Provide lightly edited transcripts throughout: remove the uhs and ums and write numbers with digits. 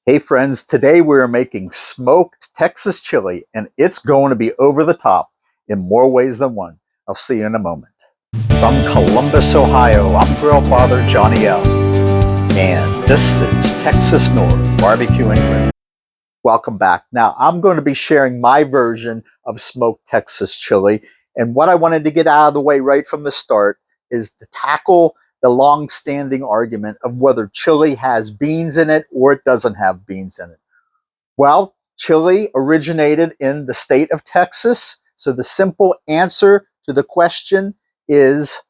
Hey friends, today we're making smoked Texas chili and it's going to be over the top in more ways than one. I'll see you in a moment. From Columbus, Ohio, I'm Grill Father Johnny L. And this is Texas North Barbecue and Grill. Welcome back. Now I'm going to be sharing my version of smoked Texas chili, and what I wanted to get out of the way right from the start is to tackle the long-standing argument of whether chili has beans in it or it doesn't have beans in it. Well, chili originated in the state of Texas, so the simple answer to the question is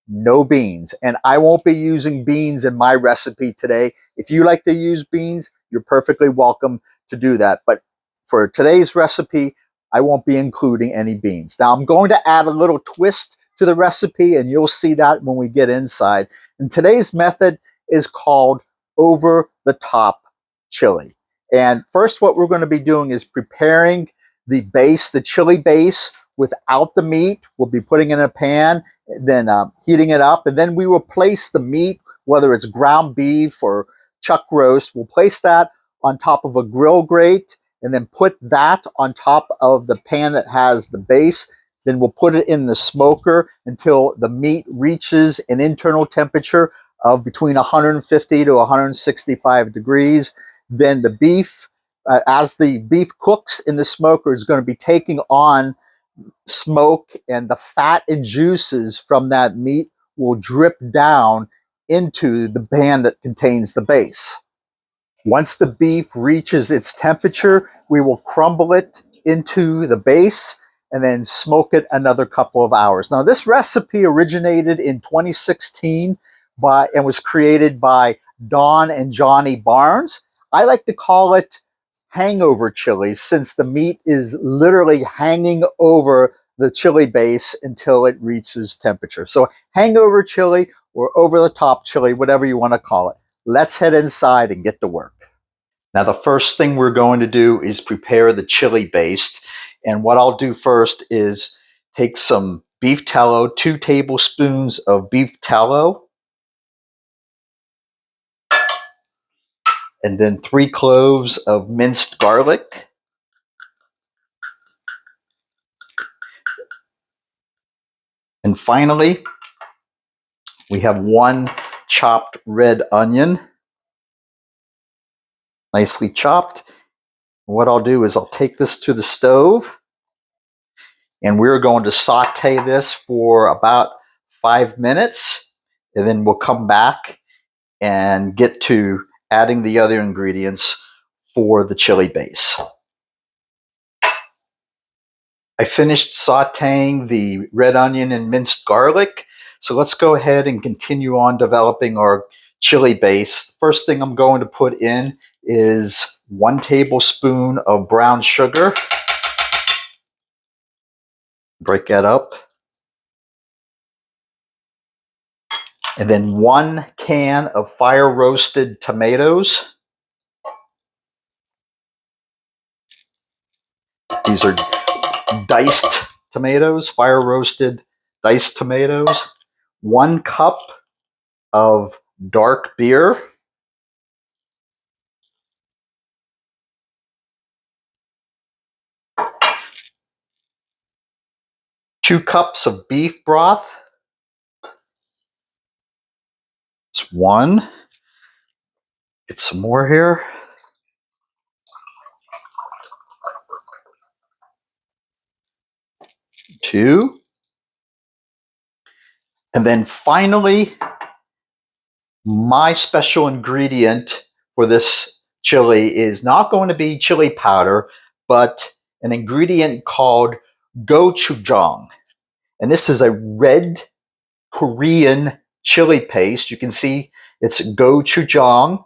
no beans. And I won't be using beans in my recipe today. If you like to use beans, you're perfectly welcome to do that. But for today's recipe, I won't be including any beans. Now I'm going to add a little twist to the recipe, and you'll see that when we get inside. And today's method is called over the top chili. And first, what we're going to be doing is preparing the base, the chili base, without the meat. We'll be putting it in a pan, then heating it up, and then we will place the meat, whether it's ground beef or chuck roast. We'll place that on top of a grill grate, and then put that on top of the pan that has the base. Then we'll put it in the smoker until the meat reaches an internal temperature of between 150 to 165 degrees. Then the beef, as the beef cooks in the smoker, is going to be taking on smoke, and the fat and juices from that meat will drip down into the pan that contains the base. Once the beef reaches its temperature, we will crumble it into the base and then smoke it another couple of hours. Now, this recipe originated in 2016 and was created by Don and Johnny Barnes. I like to call it hangover chili, since the meat is literally hanging over the chili base until it reaches temperature. So hangover chili or over the top chili, whatever you want to call it. Let's head inside and get to work. Now, the first thing we're going to do is prepare the chili base. And what I'll do first is take some beef tallow, 2 tablespoons of beef tallow, and then 3 cloves of minced garlic, and finally we have 1 chopped red onion, nicely chopped. What I'll do is I'll take this to the stove, and we're going to saute this for about 5 minutes, and then we'll come back and get to adding the other ingredients for the chili base. I finished sauteing the red onion and minced garlic, so let's go ahead and continue on developing our chili base. First thing I'm going to put in is 1 tablespoon of brown sugar. Break that up. And then 1 can of fire roasted tomatoes. These are diced tomatoes, fire roasted diced tomatoes. 1 cup of dark beer. 2 cups of beef broth. It's 1. Get some more here. 2. And then finally, my special ingredient for this chili is not going to be chili powder, but an ingredient called gochujang. And this is a red Korean chili paste. You can see it's gochujang,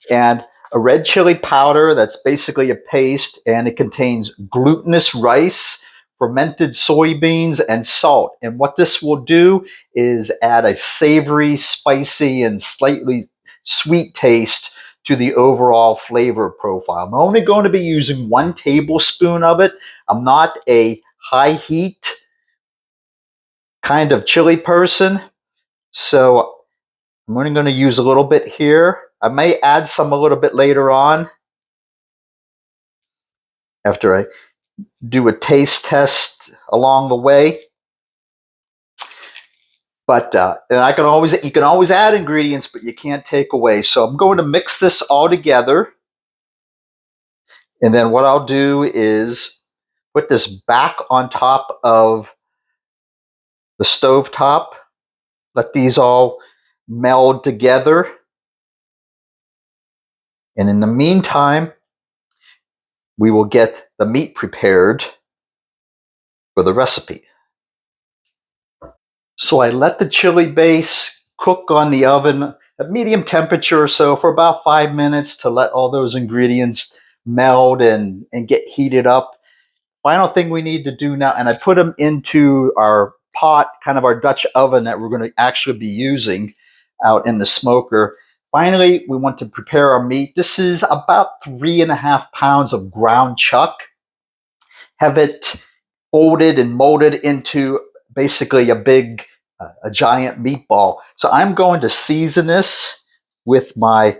and a red chili powder that's basically a paste, and it contains glutinous rice, fermented soybeans, and salt. And what this will do is add a savory, spicy, and slightly sweet taste to the overall flavor profile. I'm only going to be using 1 tablespoon of it. I'm not a high heat kind of chili person, so I'm only going to use a little bit here. I may add some a little bit later on after I do a taste test along the way. But and you can always add ingredients, but you can't take away. So I'm going to mix this all together. And then what I'll do is put this back on top of the stove top. Let these all meld together. And in the meantime, we will get the meat prepared for the recipe. So I let the chili base cook on the oven at medium temperature or so for about 5 minutes to let all those ingredients meld and get heated up. Final thing we need to do now, and I put them into our pot, kind of our Dutch oven that we're going to actually be using out in the smoker. Finally, we want to prepare our meat. This is about 3.5 pounds of ground chuck. Have it folded and molded into basically a giant meatball. So I'm going to season this with my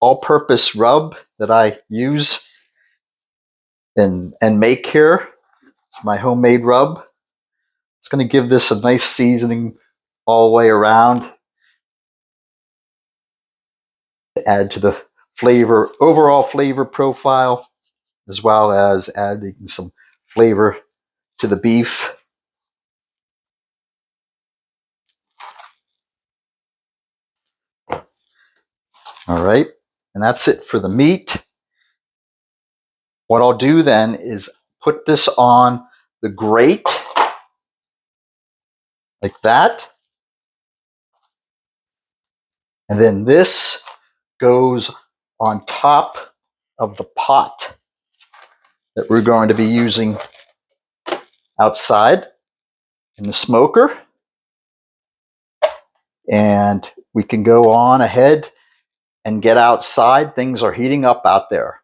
all-purpose rub that I use and make here. It's my homemade rub. It's going to give this a nice seasoning all the way around. Add to the flavor, overall flavor profile, as well as adding some flavor to the beef. All right, and that's it for the meat. What I'll do then is put this on the grate like that. And then this goes on top of the pot that we're going to be using outside in the smoker. And we can go on ahead and get outside. Things are heating up out there.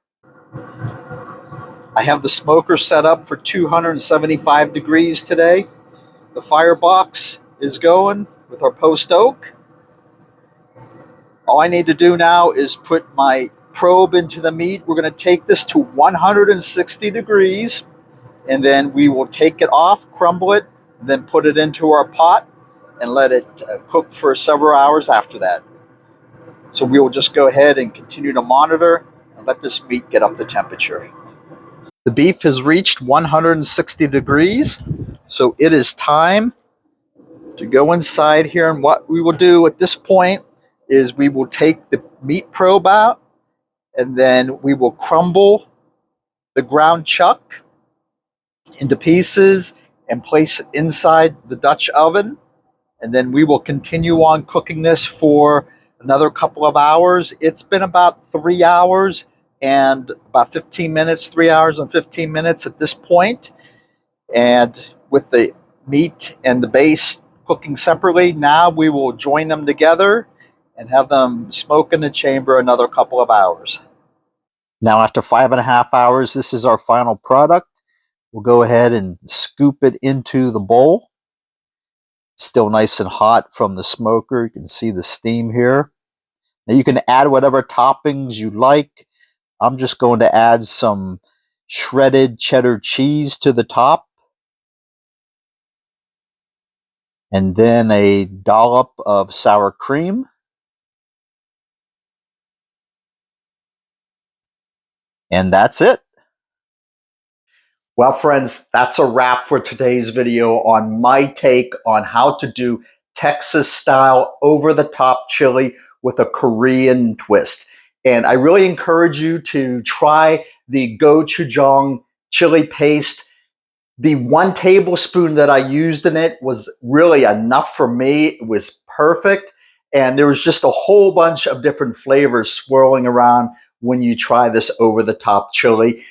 I have the smoker set up for 275 degrees today. The firebox is going with our post oak. All I need to do now is put my probe into the meat. We're going to take this to 160 degrees, and then we will take it off, crumble it, then put it into our pot and let it cook for several hours after that. So we will just go ahead and continue to monitor and let this meat get up to temperature. The beef has reached 160 degrees, so it is time to go inside here. And what we will do at this point is we will take the meat probe out, and then we will crumble the ground chuck into pieces and place it inside the Dutch oven. And then we will continue on cooking this for another couple of hours. It's been about 3 hours and about 15 minutes, 3 hours and 15 minutes at this point. And with the meat and the base cooking separately, now we will join them together and have them smoke in the chamber another couple of hours. Now, after 5.5 hours, this is our final product. We'll go ahead and scoop it into the bowl. It's still nice and hot from the smoker. You can see the steam here. Now you can add whatever toppings you like. I'm just going to add some shredded cheddar cheese to the top. And then a dollop of sour cream. And that's it. Well, friends, that's a wrap for today's video on my take on how to do Texas-style over-the-top chili with a Korean twist. And I really encourage you to try the gochujang chili paste. The 1 tablespoon that I used in it was really enough for me. It was perfect. And there was just a whole bunch of different flavors swirling around when you try this over-the-top chili.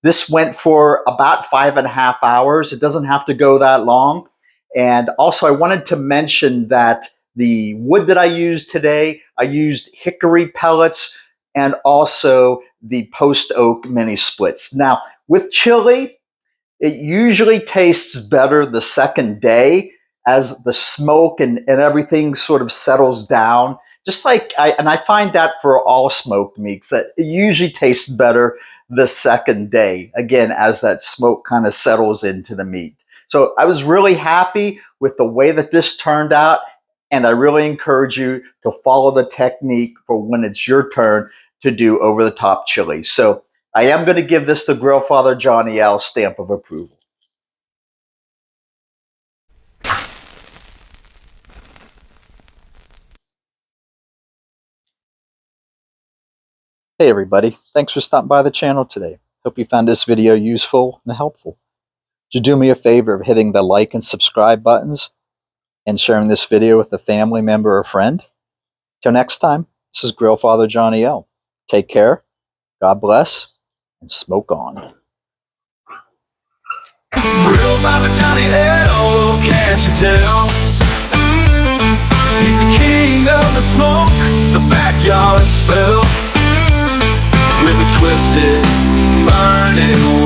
This went for about 5.5 hours. It doesn't have to go that long. And also, I wanted to mention that the wood that I used today, I used hickory pellets and also the post oak mini splits. Now, with chili, it usually tastes better the second day as the smoke and everything sort of settles down. Just like I find that for all smoked meats, that it usually tastes better the second day, again, as that smoke kind of settles into the meat. So I was really happy with the way that this turned out, and I really encourage you to follow the technique for when it's your turn to do over the top chili. So I am going to give this the Grill Father Johnny L stamp of approval. Hey everybody, thanks for stopping by the channel today. Hope you found this video useful and helpful. Would you do me a favor of hitting the like and subscribe buttons and sharing this video with a family member or friend? Till next time, this is Grill Father Johnny L. Take care, God bless, and smoke on. Grill Father Johnny L, can't you tell? He's the king of the smoke, the backyard spell. With a twisted, burning